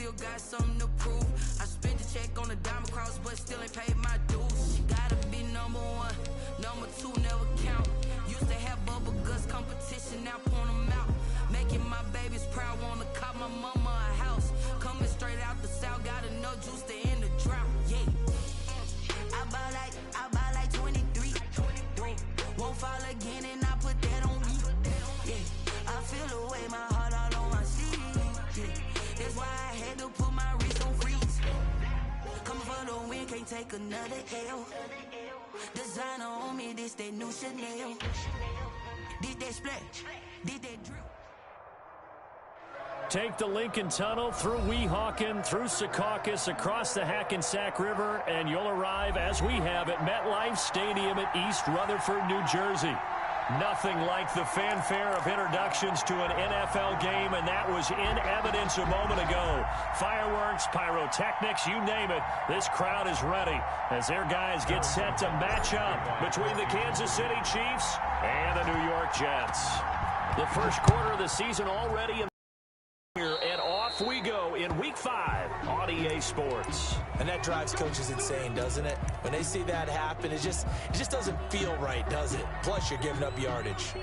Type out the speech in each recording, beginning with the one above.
still got something to prove. I spent the check on the diamond cross, but still ain't paid my dues. She gotta be number one, number two never count. Used to have bubble guts competition, now point them out. Making my babies proud, wanna cop my mama a house. Coming straight out the south, got enough juice to end the drought. Yeah, I buy like 23. Won't fall again, and I put that on me. Yeah, I feel the way, my heart all on my sleeve. Yeah, that's why I had to put my wrist on freeze. Coming for the win, can't take another L. Designer on me, this that new Chanel. Did that splash, did that drip. Take the Lincoln Tunnel through Weehawken, through Secaucus, across the Hackensack River, and you'll arrive, as we have, at MetLife Stadium at East Rutherford, New Jersey. Nothing like the fanfare of introductions to an NFL game, and that was in evidence a moment ago. Fireworks, pyrotechnics, you name it. This crowd is ready as their guys get set to match up between the Kansas City Chiefs and the New York Jets. The first quarter of the season already in and off we go in Week 5 on EA Sports. And that drives coaches insane, doesn't it? When they see that happen, it just doesn't feel right, does it? Plus, you're giving up yardage.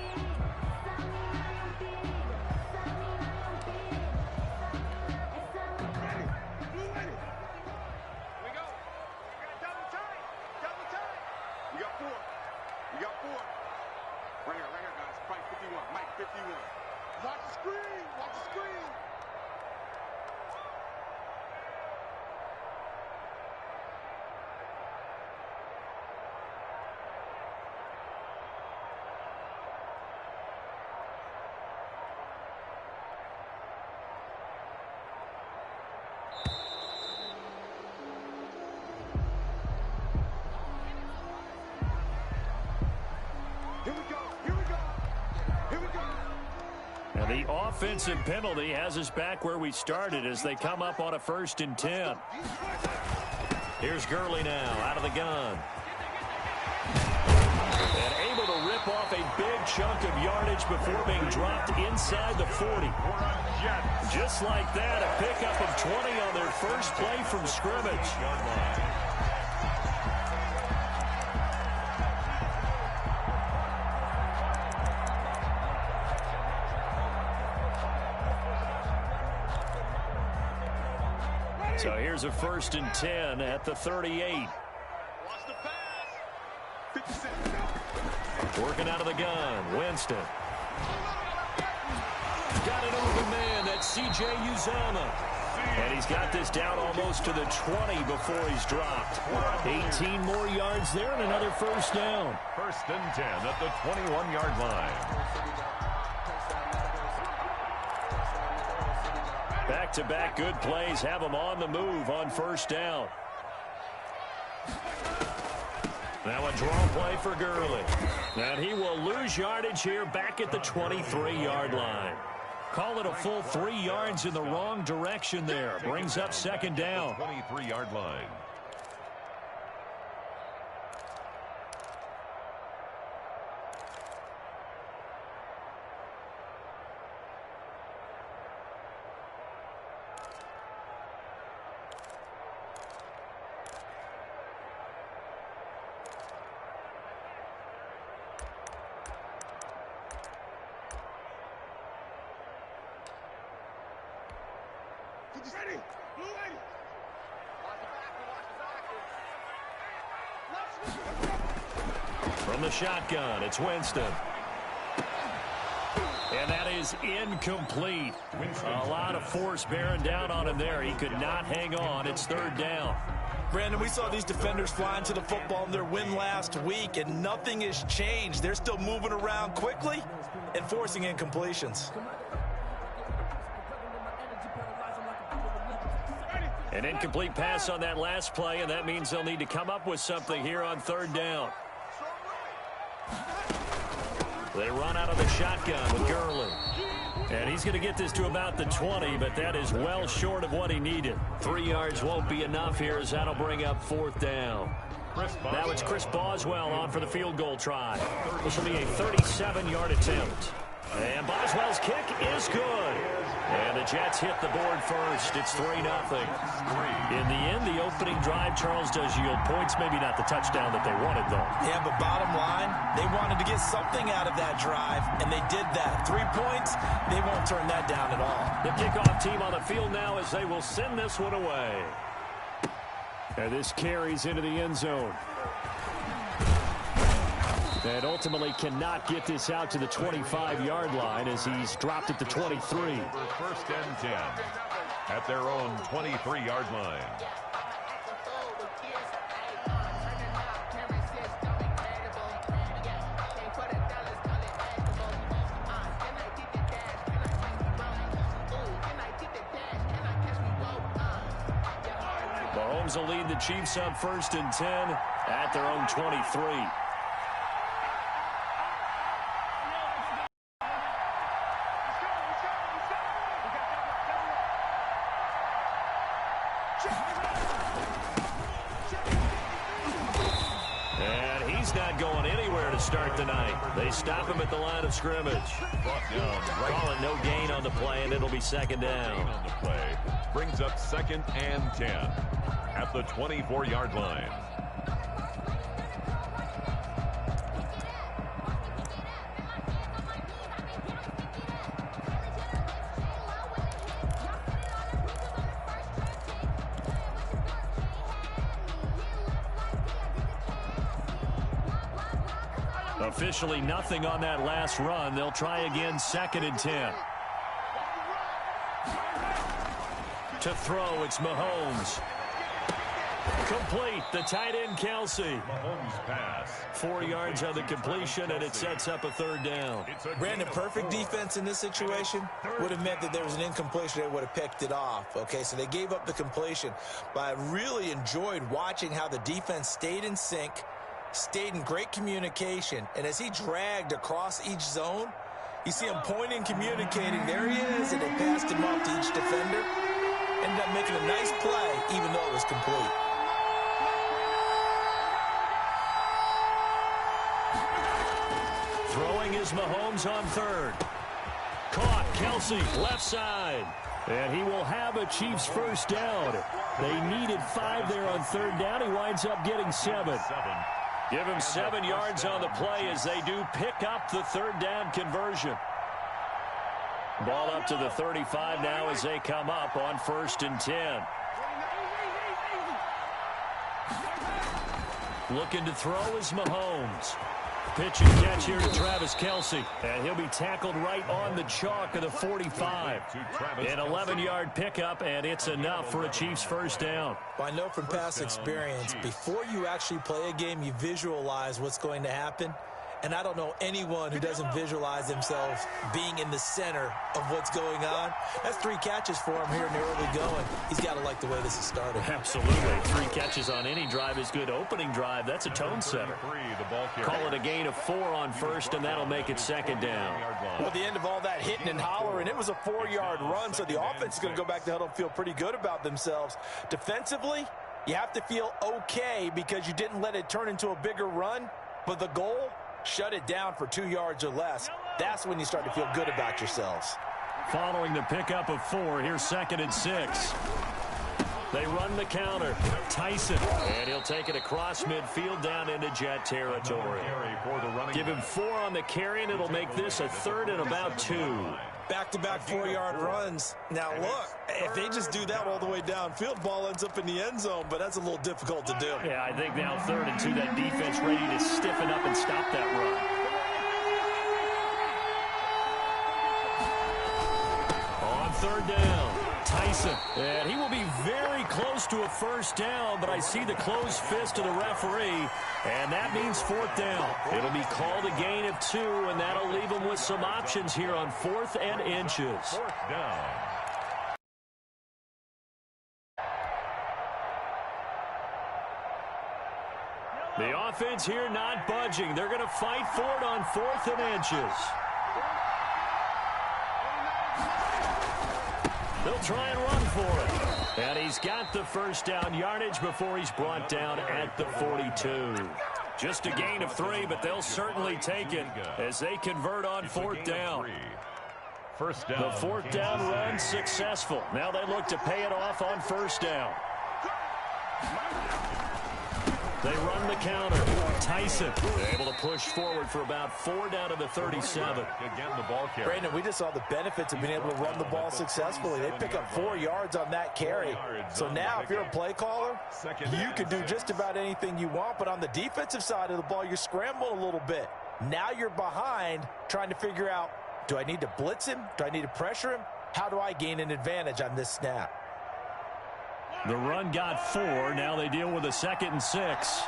And the offensive penalty has us back where we started as they come up on a 1st and 10. Here's Gurley now out of the gun. And able to rip off a big chunk of yardage before being dropped inside the 40. Just like that, a pickup of 20 on their first play from scrimmage. So here's a 1st and 10 at the 38. Working out of the gun, Winston. Got it over man, that's C.J. Uzomah. And he's got this down almost to the 20 before he's dropped. 18 more yards there and another 1st down. 1st and 10 at the 21-yard line. Back-to-back good plays have them on the move on 1st down. Now a draw play for Gurley. And he will lose yardage here back at the 23-yard line. Call it a full 3 yards in the wrong direction there. Brings up 2nd down. 23-yard line. From the shotgun, it's Winston. And that is incomplete. A lot of force bearing down on him there. He could not hang on. It's 3rd down. Brandon, we saw these defenders flying to the football in their win last week, and nothing has changed. They're still moving around quickly and forcing incompletions. An incomplete pass on that last play, and that means they'll need to come up with something here on 3rd down. They run out of the shotgun with Gurley. And he's going to get this to about the 20, but that is well short of what he needed. 3 yards won't be enough here as that'll bring up 4th down. Now it's Chris Boswell on for the field goal try. This will be a 37-yard attempt. And Boswell's kick is good. And the Jets hit the board first. It's 3-0. In the end, the opening drive, Charles, does yield points. Maybe not the touchdown that they wanted, though. Yeah, but bottom line, they wanted to get something out of that drive, and they did that. 3 points, they won't turn that down at all. The kickoff team on the field now as they will send this one away. And this carries into the end zone. And ultimately cannot get this out to the 25-yard line as he's dropped at the 23. First and 10 at their own 23-yard line. Mahomes will lead the Chiefs up 1st and 10 at their own 23. And he's not going anywhere to start the night. They stop him at the line of scrimmage. Calling no gain on the play, and it'll be second down. On the play brings up 2nd and 10 at the 24-yard line. Officially nothing on that last run. They'll try again 2nd and 10. To throw, it's Mahomes. Complete, the tight end Kelsey. Mahomes pass. 4 yards on the completion, and it sets up a 3rd down. Brandon, perfect defense in this situation would have meant that there was an incompletion. They would have picked it off. Okay, so they gave up the completion. But I really enjoyed watching how the defense stayed in sync, stayed in great communication, and as he dragged across each zone, you see him pointing, communicating. There he is, and they passed him off to each defender. Ended up making a nice play, even though it was complete. Throwing is Mahomes on 3rd. Caught, Kelsey, left side. And he will have a Chiefs 1st down. They needed 5 there on 3rd down. He winds up getting 7. Give him 7 yards on the play as they do pick up the 3rd down conversion. Ball up to the 35 now as they come up on 1st and 10. Looking to throw is Mahomes. Pitch and catch here to Travis Kelsey. And he'll be tackled right on the chalk of the 45. An 11-yard pickup, and it's enough for a Chiefs 1st down. Well, I know from past experience, before you actually play a game, you visualize what's going to happen. And I don't know anyone who doesn't visualize themselves being in the center of what's going on. That's 3 catches for him here in the early going. He's got to like the way this is starting. Absolutely. 3 catches on any drive is good. Opening drive, that's a tone setter. Call it a gain of 4 on 1st, and that'll make it 2nd down. Well, at the end of all that hitting and hollering, it was a 4-yard run, so the offense is going to go back to huddle and feel pretty good about themselves. Defensively, you have to feel okay because you didn't let it turn into a bigger run, but the goal, shut it down for 2 yards or less. That's when you start to feel good about yourselves. Following the pickup of 4, here's 2nd and 6. They run the counter. Tyson, and he'll take it across midfield down into Jet territory. Give him 4 on the carry, and it'll make this a 3rd and about 2. Back-to-back 4-yard runs. Now, look, if they just do that all the way downfield, ball ends up in the end zone, but that's a little difficult to do. Yeah, I think now 3rd and 2, that defense ready to stiffen up and stop that run. On 3rd down, Tyson. And he will be very close to a 1st down, but I see the closed fist of the referee, and that means 4th down. It'll be called a gain of 2, and that'll leave them with some options here on 4th and inches. 4th down. The offense here not budging. They're going to fight for it on 4th and inches. They'll try and run for it. And he's got the 1st down yardage before he's brought down at the 42. Just a gain of 3, but they'll certainly take it as they convert on 4th down. First down. The 4th down run successful. Now they look to pay it off on 1st down. They run the counter. Tyson able to push forward for about 4 down to the 37. Again, the ball carry. Brandon, we just saw the benefits of being able to run the ball successfully. They pick up 4 yards on that carry. So now if you're a play caller, you can do just about anything you want. But on the defensive side of the ball, you're scrambling a little bit. Now you're behind trying to figure out, do I need to blitz him? Do I need to pressure him? How do I gain an advantage on this snap? The run got 4. Now they deal with a 2nd and 6.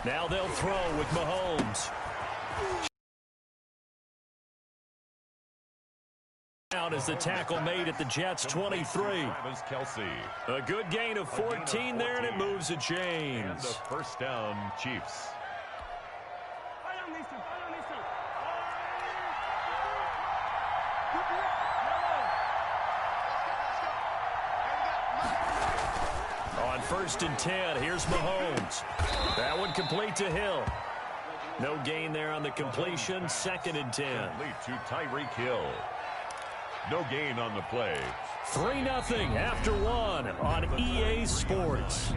Now they'll throw with Mahomes. Down as the tackle made at the Jets' 23. A good gain of 14 there, and it moves the chains. And the first down, Chiefs. On 1st and 10, here's Mahomes. That one complete to Hill. No gain there on the completion. 2nd and 10. Complete to Tyreek Hill. No gain on the play. 3-0 after 1 on EA Sports.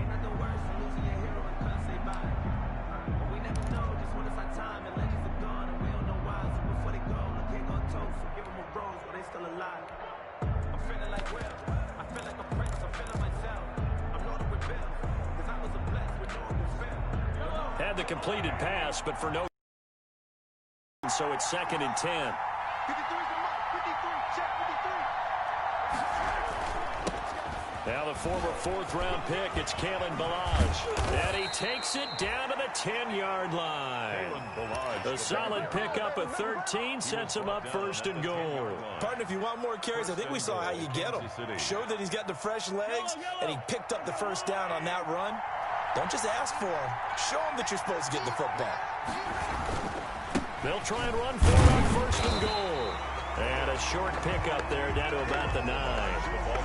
Had the completed pass, but for no. So it's 2nd and 10. Now the former 4th-round pick, it's Kalen Ballage. And he takes it down to the 10-yard line. A solid pickup of 13 sets him up 1st and goal. Partner, if you want more carries, I think we saw how you get him. Showed that he's got the fresh legs, and he picked up the 1st down on that run. Don't just ask for him. Show him that you're supposed to get the football. They'll try and run for it on 1st and goal. And a short pickup there down to about the 9.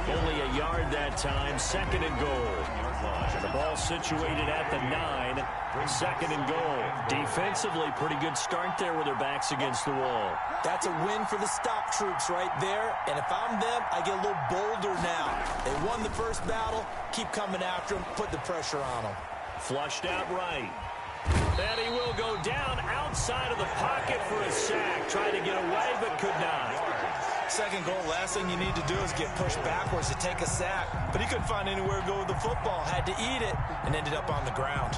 Only a yard that time. 2nd and goal. And the ball situated at the 9. 2nd and goal. Defensively, pretty good start there with their backs against the wall. That's a win for the stop troops right there. And if I'm them, I get a little bolder now. They won the first battle. Keep coming after them. Put the pressure on them. Flushed out right. And he will go down outside of the pocket for a sack. Tried to get away, but could not. 2nd goal, last thing you need to do is get pushed backwards to take a sack. But he couldn't find anywhere to go with the football. Had to eat it and ended up on the ground.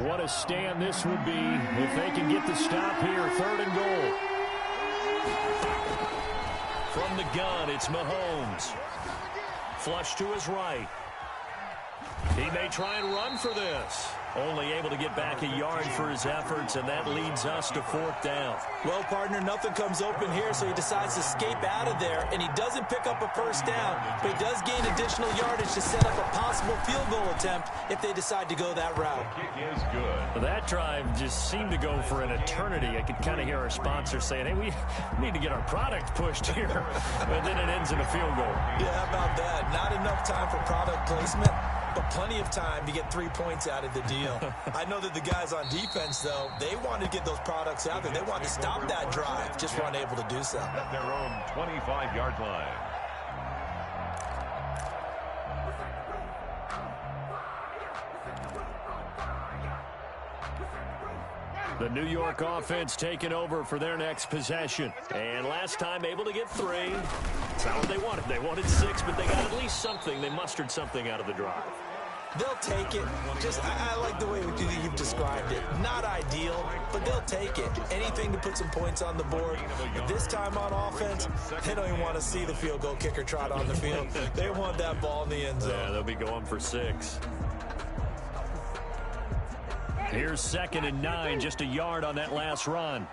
What a stand this would be if they can get the stop here. 3rd and goal. From the gun, it's Mahomes. Flush to his right. He may try and run for this. Only able to get back a yard for his efforts, and that leads us to 4th down. Well, partner, nothing comes open here, so he decides to escape out of there, and he doesn't pick up a 1st down, but he does gain additional yardage to set up a possible field goal attempt if they decide to go that route. The kick is good. That drive just seemed to go for an eternity. I could kind of hear our sponsor saying, hey, we need to get our product pushed here. But then it ends in a field goal. Yeah, how about that? Not enough time for product placement, but plenty of time to get 3 points out of the deal. I know that the guys on defense, though, they wanted to get those products out there. They wanted to stop that drive, just weren't able to do so. At their own 25-yard line. The New York offense taking over for their next possession. And last time able to get 3. It's not what they wanted. They wanted 6, but they got at least something. They mustered something out of the drive. They'll take it. I like the way you've described it. Not ideal, but they'll take it. Anything to put some points on the board. But this time on offense, they don't even want to see the field goal kicker trot on the field. They want that ball in the end zone. Yeah, they'll be going for 6. Here's 2nd and 9, just a yard on that last run.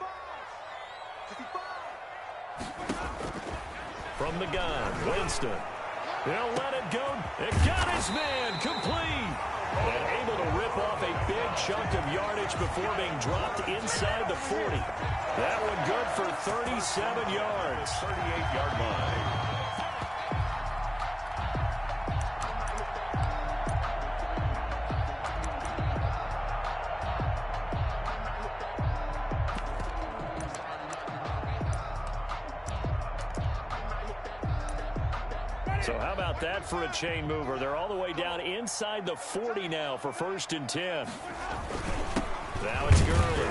From the gun, Winston. He'll let it go. It got his man complete. And able to rip off a big chunk of yardage before being dropped inside the 40. That one good for 37 yards. 38-yard line. So how about that for a chain mover? They're all the way down inside the 40 now for 1st and 10. Now it's Gurley.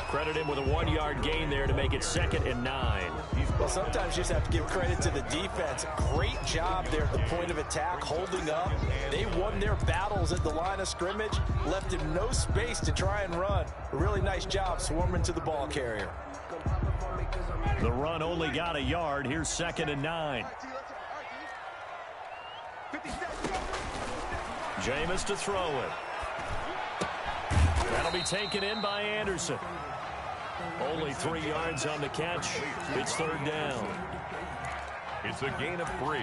Credit him with a 1-yard gain there to make it 2nd and 9. Well, sometimes you just have to give credit to the defense. Great job there at the point of attack, holding up. They won their battles at the line of scrimmage, left him no space to try and run. A really nice job swarming to the ball carrier. The run only got a yard. Here's 2nd and 9. Jameis to throw it. That'll be taken in by Anderson. Only 3 yards on the catch. It's 3rd down. It's a gain of 3.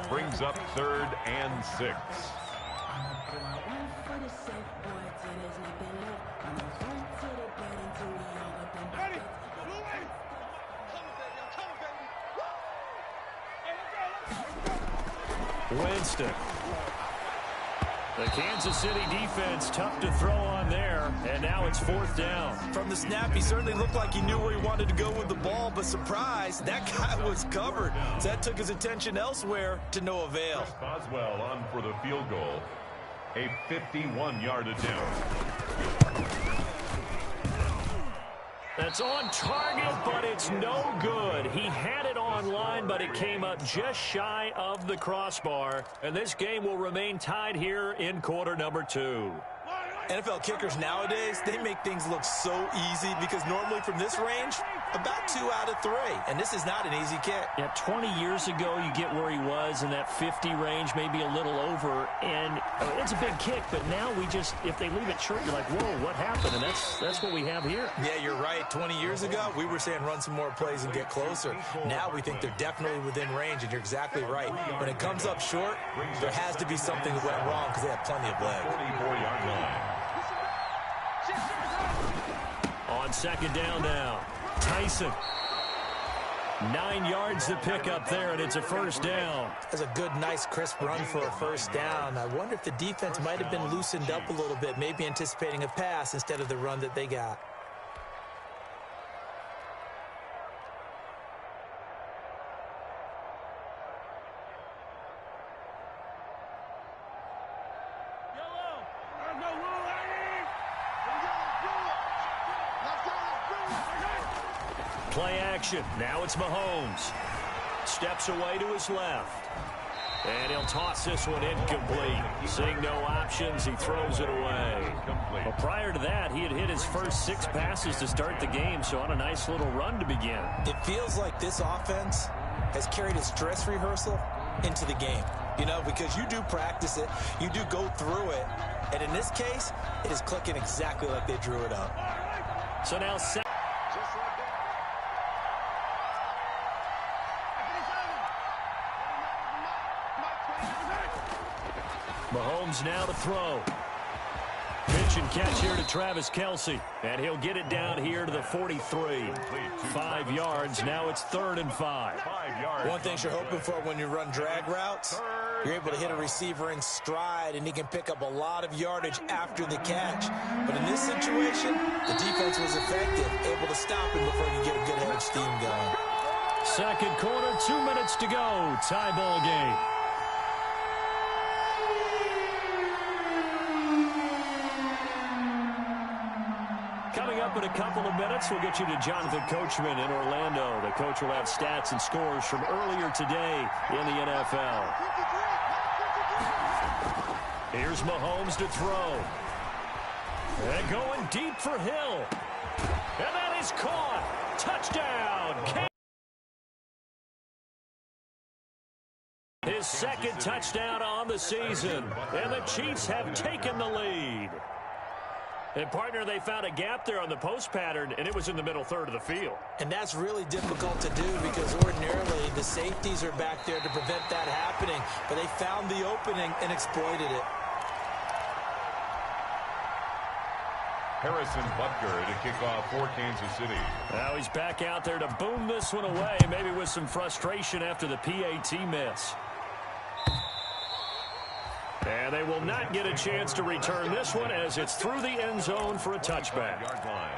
Brings up 3rd and 6. Winston. The Kansas City defense tough to throw on there, and now it's 4th down. From the snap, he certainly looked like he knew where he wanted to go with the ball, but surprise, that guy was covered. So that took his attention elsewhere to no avail. Chris Boswell on for the field goal. A 51-yard attempt. That's on target, but it's no good. He had it on line, but it came up just shy of the crossbar. And this game will remain tied here in quarter number 2. NFL kickers nowadays, they make things look so easy because normally from this range, about 2 out of 3. And this is not an easy kick. Yeah, 20 years ago, you get where he was in that 50 range, maybe a little over. And it's a big kick, but now we just, if they leave it short, you're like, whoa, what happened? And that's what we have here. Yeah, you're right. 20 years ago, we were saying run some more plays and get closer. Now we think they're definitely within range, and you're exactly right. When it comes up short, there has to be something that went wrong because they have plenty of leg. 44-yard line. On 2nd down now, Tyson. 9 yards to pick up there, and it's a 1st down. That's a good, nice, crisp run for a 1st down. I wonder if the defense might have been loosened up a little bit, maybe anticipating a pass instead of the run that they got. Play action. Now it's Mahomes. Steps away to his left. And he'll toss this one incomplete. Seeing no options, he throws it away. Well, prior to that, he had hit his first 6 passes to start the game, so on a nice little run to begin. It feels like this offense has carried its dress rehearsal into the game. You know, because you do practice it, you do go through it, and in this case, it is clicking exactly like they drew it up. So now Mahomes now to throw. Pitch and catch here to Travis Kelce. And he'll get it down here to the 43. 5 yards. Now it's 3rd and 5. One thing you're hoping for when you run drag routes, you're able to hit a receiver in stride, and he can pick up a lot of yardage after the catch. But in this situation, the defense was effective, able to stop him before he could get a good head of steam going. 2nd quarter, 2 minutes to go. Tie ball game. Coming up in a couple of minutes, we'll get you to Jonathan Coachman in Orlando. The coach will have stats and scores from earlier today in the NFL. Here's Mahomes to throw. And going deep for Hill. And that is caught. Touchdown. His 2nd touchdown on the season. And the Chiefs have taken the lead. And, partner, they found a gap there on the post pattern, and it was in the middle third of the field. And that's really difficult to do because ordinarily the safeties are back there to prevent that happening. But they found the opening and exploited it. Harrison Butker to kick off for Kansas City. Now he's back out there to boom this one away, maybe with some frustration after the PAT miss. And they will not get a chance to return this one as it's through the end zone for a touchback. Yard line.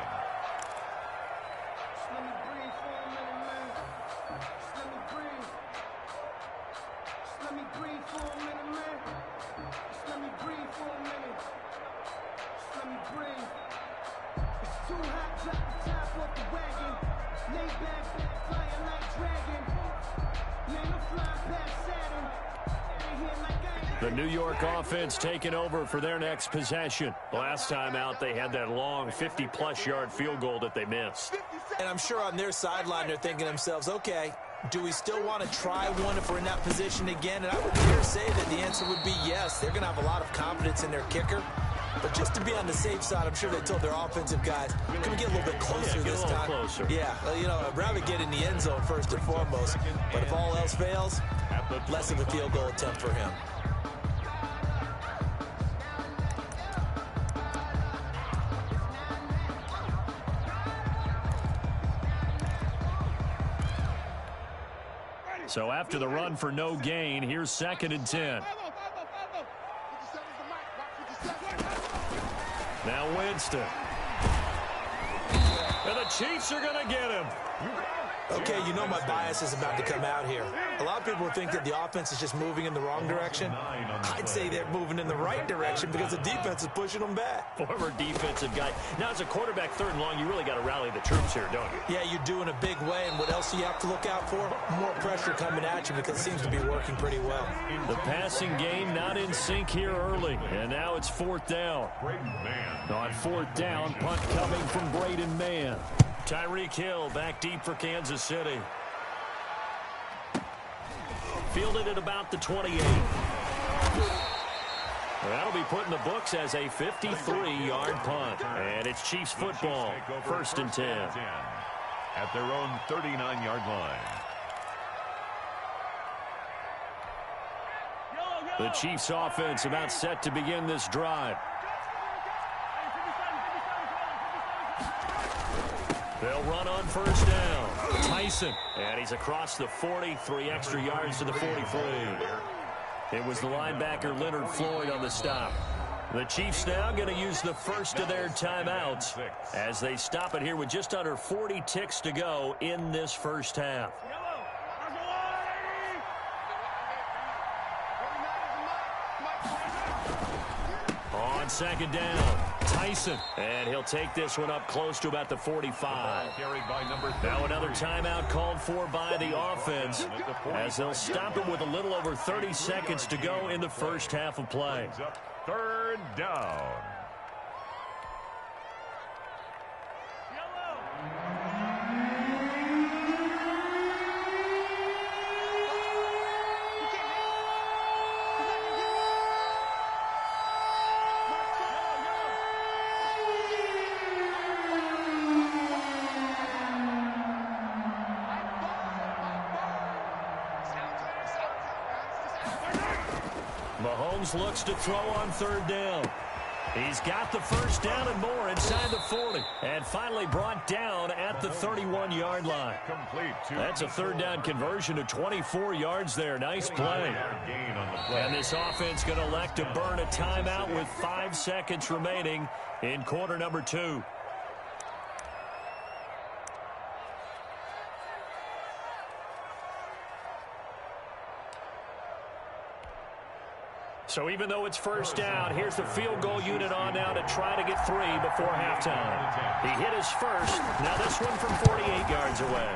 The New York offense taking over for their next possession. Last time out, they had that long 50-plus yard field goal that they missed. And I'm sure on their sideline they're thinking to themselves, okay, do we still want to try one if we're in that position again? And I would dare say that the answer would be yes. They're going to have a lot of confidence in their kicker. But just to be on the safe side, I'm sure they told their offensive guys, can we get a little bit closer this time? Closer. Yeah, well, you know, I'd rather get in the end zone first and foremost. But if all else fails, less of a field goal attempt for him. So after the run for no gain, here's 2nd and 10. Now Winston. And the Chiefs are going to get him. Okay, you know my bias is about to come out here. A lot of people think that the offense is just moving in the wrong direction. I'd say they're moving in the right direction because the defense is pushing them back. Former defensive guy. Now, as a quarterback, 3rd and long, you really got to rally the troops here, don't you? Yeah, you do in a big way. And what else do you have to look out for? More pressure coming at you because it seems to be working pretty well. The passing game not in sync here early. And now it's 4th down. On 4th down, punt coming from Braden Mann. Tyreek Hill back deep for Kansas City. Fielded at about the 28. That'll be put in the books as a 53-yard punt. And it's Chiefs football, 1st and 10. At their own 39-yard line. The Chiefs offense about set to begin this drive. They'll run on 1st down. Tyson. And he's across the 40, 3 extra yards to the 43. It was the linebacker Leonard Floyd on the stop. The Chiefs now going to use the first of their timeouts as they stop it here with just under 40 ticks to go in this first half. On 2nd down, Tyson. And he'll take this one up close to about the 45. Now another timeout called for by the offense as they'll stop it with a little over 30 seconds to go in the first half of play. 3rd down. Mahomes looks to throw on 3rd down. He's got the first down and more inside the 40. And finally brought down at the 31-yard line. That's a 3rd down conversion to 24 yards there. Nice play. And this offense going to elect to burn a timeout with 5 seconds remaining in quarter number 2. So even though it's 1st down, here's the field goal unit on now to try to get 3 before halftime. He hit his first. Now this one from 48 yards away.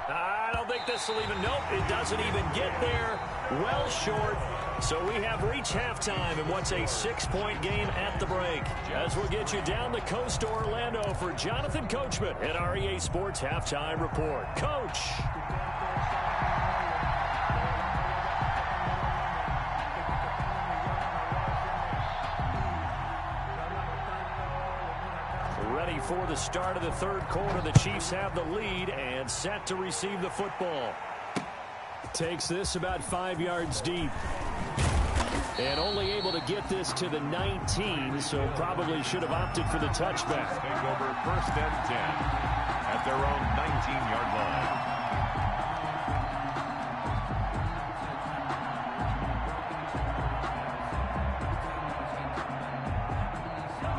I don't think this will even, nope, it doesn't even get there. Well short. So we have reached halftime in what's a 6-point game at the break. As we'll get you down the coast to Orlando for Jonathan Coachman at our EA Sports Halftime Report. Coach. before the start of the third quarter. The Chiefs have the lead and set to receive the football. Takes this about 5 yards deep. And only able to get this to the 19, so probably should have opted for the touchback. Take over 1st and 10 at their own 19-yard line.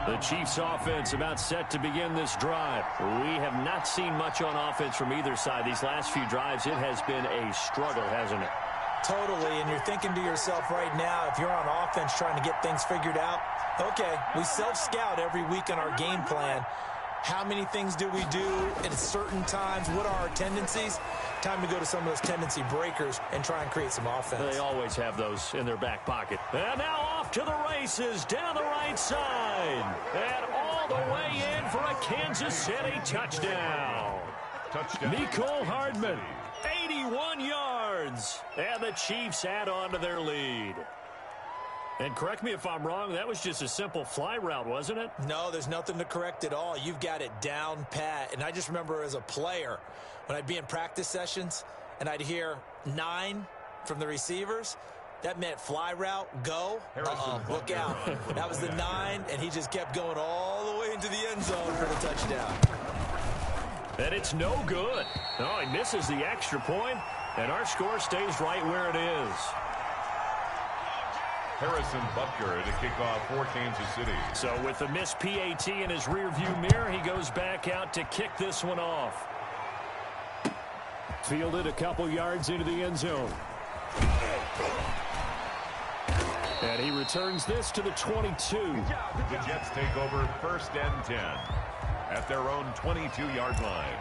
The Chiefs offense about set to begin this drive. We have not seen much on offense from either side. These last few drives, it has been a struggle, hasn't it? Totally, and you're thinking to yourself right now, if you're on offense trying to get things figured out, okay, we self-scout every week on our game plan. How many things do we do at certain times? What are our tendencies? Time to go to some of those tendency breakers and try and create some offense. They always have those in their back pocket. And now off to the races down the right side. And all the way in for a Kansas City touchdown. Mecole Hardman, 81 yards. And the Chiefs add on to their lead. And correct me if I'm wrong, that was just a simple fly route, wasn't it? No, there's nothing to correct at all. You've got it down pat. And I just remember as a player, when I'd be in practice sessions and I'd hear 9 from the receivers, that meant fly route, go. Look out. That was the 9, and he just kept going all the way into the end zone for the touchdown. And it's no good. Oh, he misses the extra point, and our score stays right where it is. Harrison Butker to kick off for Kansas City. So with the missed PAT in his rearview mirror, he goes back out to kick this one off. Fielded a couple yards into the end zone. And he returns this to the 22. The Jets take over 1st and 10 at their own 22-yard line.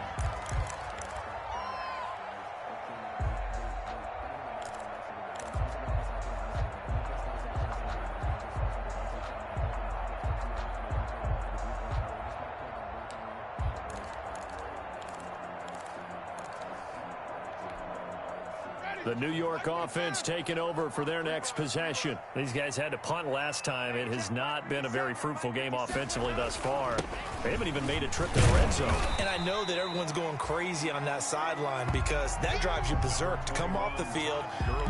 The New York offense taking over for their next possession. These guys had to punt last time. It has not been a very fruitful game offensively thus far. They haven't even made a trip to the red zone. And I know that everyone's going crazy on that sideline because that drives you berserk to come off the field,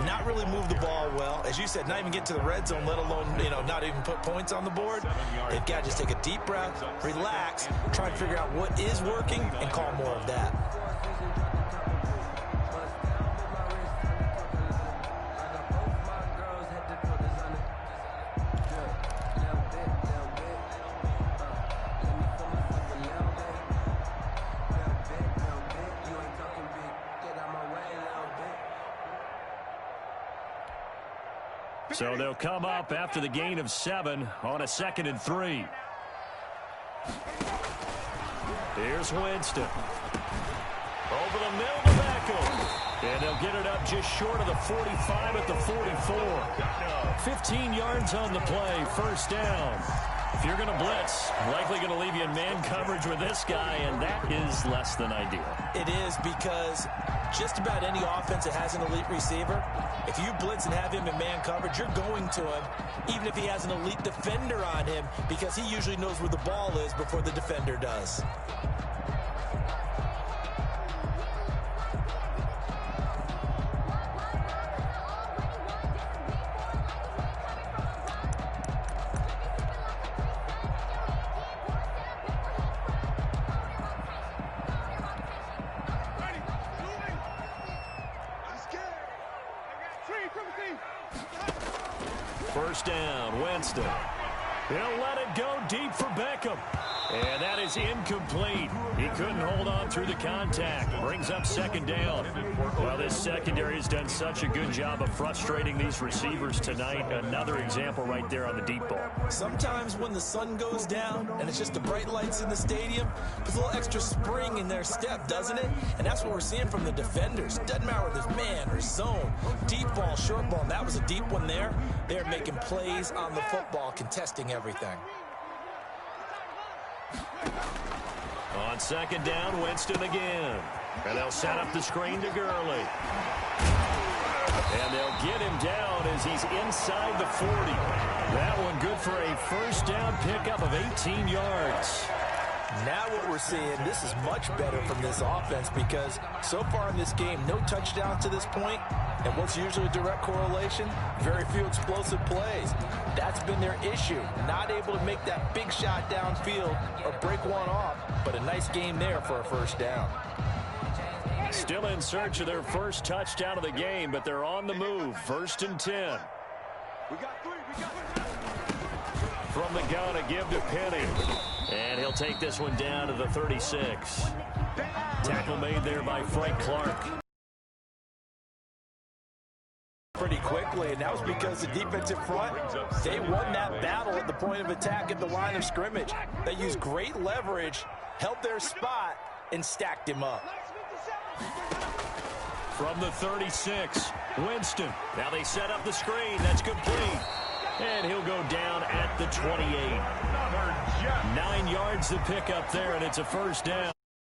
not really move the ball well. As you said, not even get to the red zone, let alone, not even put points on the board. They've got to just take a deep breath, relax, try and figure out what is working and call more of that. So they'll come up after the gain of 7 on a 2nd and 3. Here's Winston. Over the middle to Beckham. And they'll get it up just short of the 45 at the 44. 15 yards on the play, 1st down. If you're going to blitz, likely going to leave you in man coverage with this guy, and that is less than ideal. It is because just about any offense that has an elite receiver, if you blitz and have him in man coverage, you're going to him, even if he has an elite defender on him, because he usually knows where the ball is before the defender does. First down, Winston. He'll let it go deep for Beckham. And that is incomplete. He couldn't hold on through the contact. Brings up 2nd down. Well, this secondary has done such a good job of frustrating these receivers tonight. Another example right there on the deep ball. Sometimes when the sun goes down and it's just the bright lights in the stadium, puts a little extra spring in their step, doesn't it? And that's what we're seeing from the defenders. Doesn't matter whether it's man or zone, deep ball, short ball. And that was a deep one there. They're making plays on the football, contesting everything. On 2nd down, Winston again. And they'll set up the screen to Gurley. And they'll get him down as he's inside the 40. That one good for a 1st down pickup of 18 yards. Now what we're seeing, this is much better from this offense because so far in this game, no touchdown to this point, and what's usually a direct correlation? Very few explosive plays. That's been their issue, not able to make that big shot downfield or break one off, but a nice game there for a first down. Still in search of their first touchdown of the game, but they're on the move. 1st and 10. From the gun, a give to Penny. And he'll take this one down to the 36. Tackle made there by Frank Clark. Pretty quickly, and that was because the defensive front, they won that battle at the point of attack at the line of scrimmage. They used great leverage, held their spot, and stacked him up. From the 36, Winston. Now they set up the screen. That's complete. And he'll go down at the 28. 9 yards to pick up there, and it's a first down.